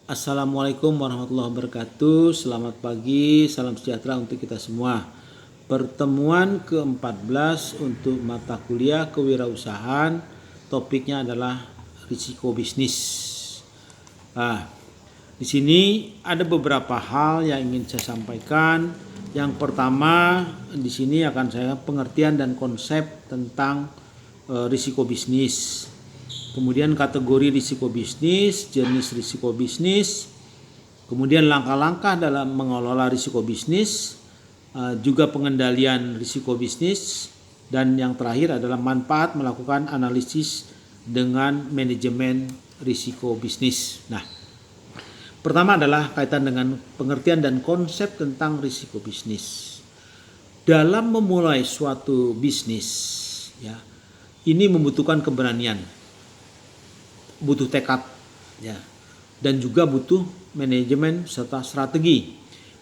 Assalamualaikum warahmatullahi wabarakatuh. Selamat pagi, salam sejahtera untuk kita semua. Pertemuan ke-14 untuk mata kuliah kewirausahaan. Topiknya adalah risiko bisnis. Nah, di sini ada beberapa hal yang ingin saya sampaikan. Yang pertama, di sini akan saya pengertian dan konsep tentang risiko bisnis. Kemudian kategori risiko bisnis, jenis risiko bisnis, kemudian langkah-langkah dalam mengelola risiko bisnis, juga pengendalian risiko bisnis, dan yang terakhir adalah manfaat melakukan analisis dengan manajemen risiko bisnis. Nah, pertama adalah kaitan dengan pengertian dan konsep tentang risiko bisnis. Dalam memulai suatu bisnis, ya, ini membutuhkan keberanian, butuh tekad, ya, dan juga butuh manajemen serta strategi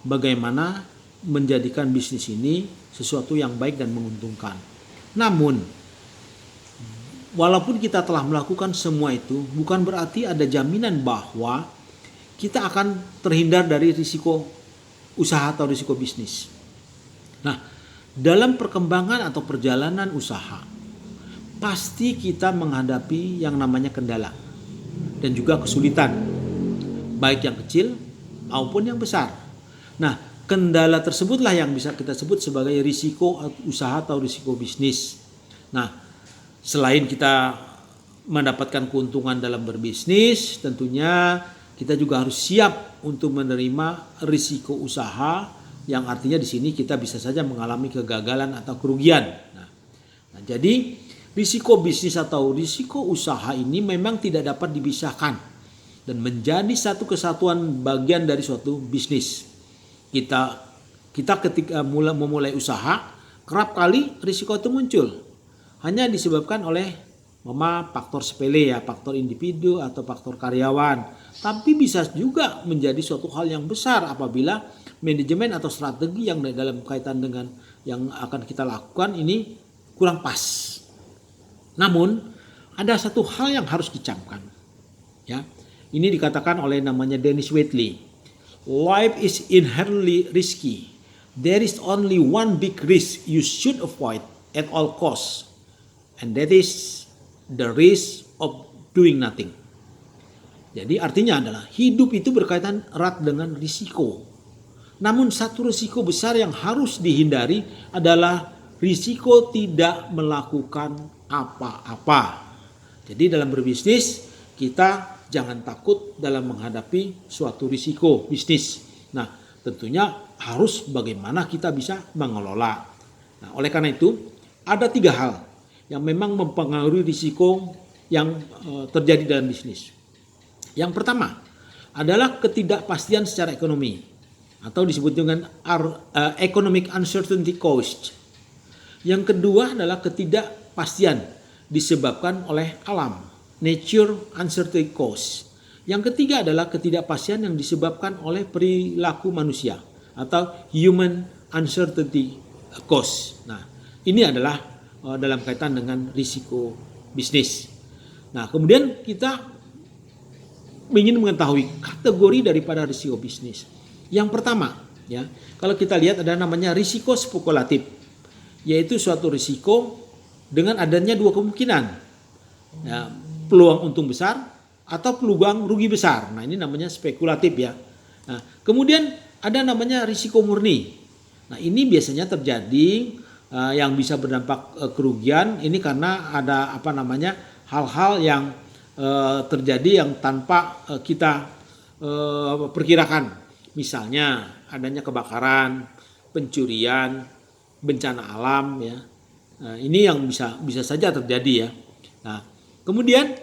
bagaimana menjadikan bisnis ini sesuatu yang baik dan menguntungkan. Namun, walaupun kita telah melakukan semua itu, bukan berarti ada jaminan bahwa kita akan terhindar dari risiko usaha atau risiko bisnis. Nah, dalam perkembangan atau perjalanan usaha, pasti kita menghadapi yang namanya kendala dan juga kesulitan, baik yang kecil maupun yang besar. Nah, kendala tersebutlah yang bisa kita sebut sebagai risiko usaha atau risiko bisnis. Nah, selain kita mendapatkan keuntungan dalam berbisnis, tentunya kita juga harus siap untuk menerima risiko usaha, yang artinya di sini kita bisa saja mengalami kegagalan atau kerugian. Nah, jadi risiko bisnis atau risiko usaha ini memang tidak dapat dipisahkan dan menjadi satu kesatuan bagian dari suatu bisnis. Kita ketika memulai usaha, kerap kali risiko itu muncul. Hanya disebabkan oleh faktor sepele, ya, faktor individu atau faktor karyawan. Tapi bisa juga menjadi suatu hal yang besar apabila manajemen atau strategi yang dalam kaitan dengan yang akan kita lakukan ini kurang pas. Namun ada satu hal yang harus dicamkan, ya. Ini dikatakan oleh namanya Dennis Waitley. Life is inherently risky. There is only one big risk you should avoid at all costs, and that is the risk of doing nothing. Jadi artinya adalah hidup itu berkaitan erat dengan risiko. Namun satu risiko besar yang harus dihindari adalah risiko tidak melakukan apa-apa. Jadi dalam berbisnis kita jangan takut dalam menghadapi suatu risiko bisnis. Nah, tentunya harus bagaimana kita bisa mengelola. Nah, oleh karena itu ada 3 hal yang memang mempengaruhi risiko yang terjadi dalam bisnis. Yang pertama adalah ketidakpastian secara ekonomi atau disebut dengan economic uncertainty cost. Yang kedua adalah ketidakpastian disebabkan oleh alam, nature uncertainty cost. Yang ketiga adalah ketidakpastian yang disebabkan oleh perilaku manusia atau human uncertainty cost. Nah, ini adalah dalam kaitan dengan risiko bisnis. Nah, kemudian kita ingin mengetahui kategori daripada risiko bisnis. Yang pertama, ya, kalau kita lihat ada namanya risiko spekulatif, yaitu suatu risiko dengan adanya 2 kemungkinan, ya, peluang untung besar atau peluang rugi besar. Nah, ini namanya spekulatif, ya. Nah, kemudian ada namanya risiko murni. Nah, ini biasanya terjadi yang bisa berdampak kerugian. Ini karena ada hal-hal yang terjadi yang tanpa kita perkirakan. Misalnya adanya kebakaran, pencurian, bencana alam, ya. Nah, ini yang bisa saja terjadi, ya. Nah, kemudian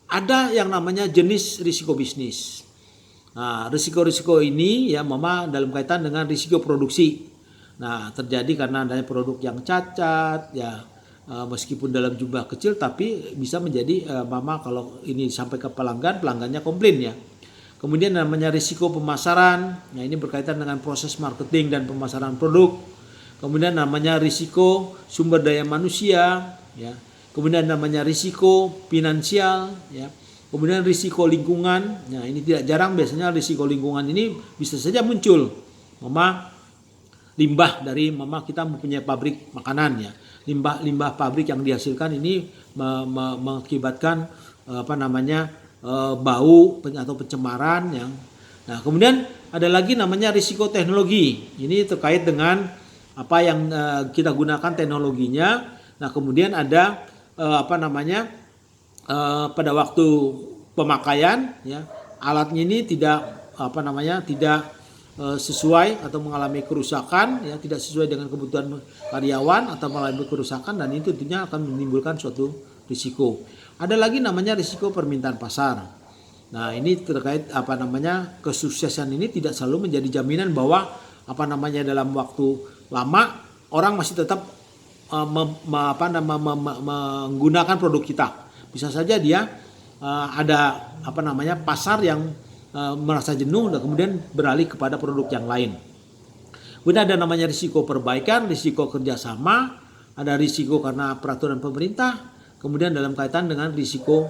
ada yang namanya jenis risiko bisnis. Nah, risiko-risiko ini, ya, dalam kaitan dengan risiko produksi. Nah, terjadi karena adanya produk yang cacat, ya, meskipun dalam jumlah kecil tapi bisa menjadi kalau ini sampai ke pelanggannya komplain, ya. Kemudian namanya risiko pemasaran. Nah, ini berkaitan dengan proses marketing dan pemasaran produk. Kemudian namanya risiko sumber daya manusia, ya. Kemudian namanya risiko finansial, ya. Kemudian risiko lingkungan. Nah, ini tidak jarang biasanya risiko lingkungan ini bisa saja muncul. Limbah dari kita mempunyai pabrik makanan ya. Limbah pabrik yang dihasilkan ini mengakibatkan bau atau pencemaran yang. Nah, kemudian ada lagi namanya risiko teknologi. Ini terkait dengan apa yang kita gunakan teknologinya. Nah, kemudian ada pada waktu pemakaian ya, alatnya ini tidak sesuai atau mengalami kerusakan ya, tidak sesuai dengan kebutuhan karyawan atau mengalami kerusakan, dan itu tentunya akan menimbulkan suatu risiko. Ada lagi namanya risiko permintaan pasar. Nah, ini terkait kesuksesan ini tidak selalu menjadi jaminan bahwa dalam waktu lama orang masih tetap menggunakan produk kita. Bisa saja dia ada pasar yang merasa jenuh dan kemudian beralih kepada produk yang lain. Kemudian ada namanya risiko perbaikan, risiko kerjasama, ada risiko karena peraturan pemerintah, kemudian dalam kaitan dengan risiko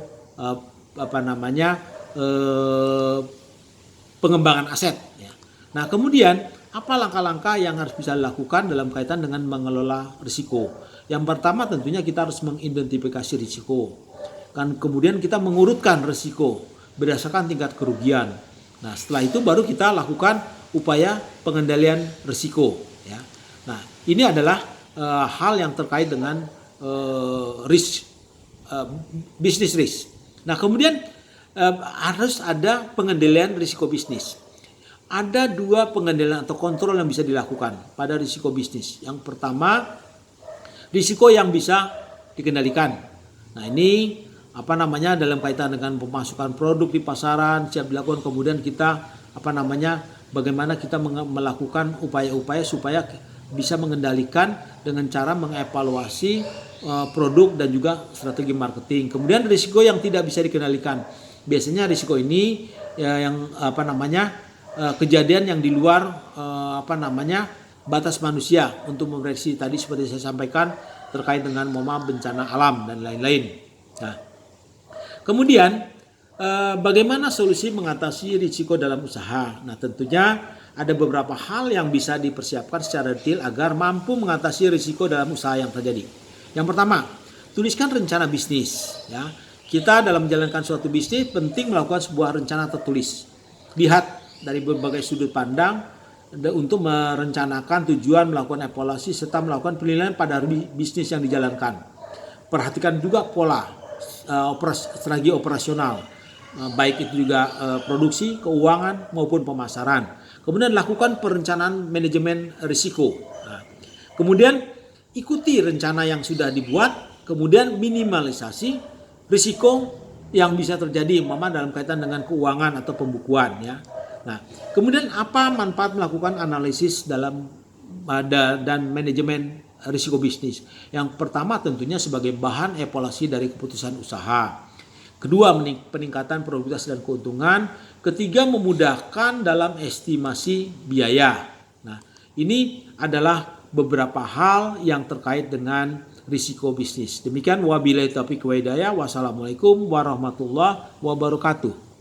pengembangan aset. Ya. Nah, kemudian apa langkah-langkah yang harus bisa dilakukan dalam kaitan dengan mengelola risiko? Yang pertama tentunya kita harus mengidentifikasi risiko. Kan kemudian kita mengurutkan risiko berdasarkan tingkat kerugian. Nah, setelah itu baru kita lakukan upaya pengendalian risiko. Ya. Nah, ini adalah hal yang terkait dengan bisnis risk. Nah, kemudian harus ada pengendalian risiko bisnis. Ada dua pengendalian atau kontrol yang bisa dilakukan pada risiko bisnis. Yang pertama, risiko yang bisa dikendalikan. Nah, ini dalam kaitan dengan pemasukan produk di pasaran siap dilakukan, kemudian kita bagaimana kita melakukan upaya-upaya supaya bisa mengendalikan dengan cara mengevaluasi produk dan juga strategi marketing. Kemudian risiko yang tidak bisa dikendalikan, biasanya risiko ini yang kejadian yang di luar batas manusia untuk memprediksi, tadi seperti saya sampaikan terkait dengan bencana alam dan lain-lain. Nah, kemudian bagaimana solusi mengatasi risiko dalam usaha? Nah, tentunya ada beberapa hal yang bisa dipersiapkan secara detail agar mampu mengatasi risiko dalam usaha yang terjadi. Yang pertama, tuliskan rencana bisnis. Ya, kita dalam menjalankan suatu bisnis penting melakukan sebuah rencana tertulis. Lihat dari berbagai sudut pandang untuk merencanakan tujuan, melakukan evaluasi serta melakukan penilaian pada bisnis yang dijalankan. Perhatikan juga pola strategi operasional, baik itu juga produksi, keuangan maupun pemasaran. Kemudian lakukan perencanaan manajemen risiko. Nah, kemudian ikuti rencana yang sudah dibuat, kemudian minimalisasi risiko yang bisa terjadi dalam kaitan dengan keuangan atau pembukuan ya. Nah, kemudian apa manfaat melakukan analisis dan manajemen risiko bisnis? Yang pertama tentunya sebagai bahan evaluasi dari keputusan usaha. Kedua, peningkatan produktivitas dan keuntungan. Ketiga, memudahkan dalam estimasi biaya. Nah, ini adalah beberapa hal yang terkait dengan risiko bisnis. Demikian wabillahi taufiq wa hidayah. Wassalamualaikum warahmatullahi wabarakatuh.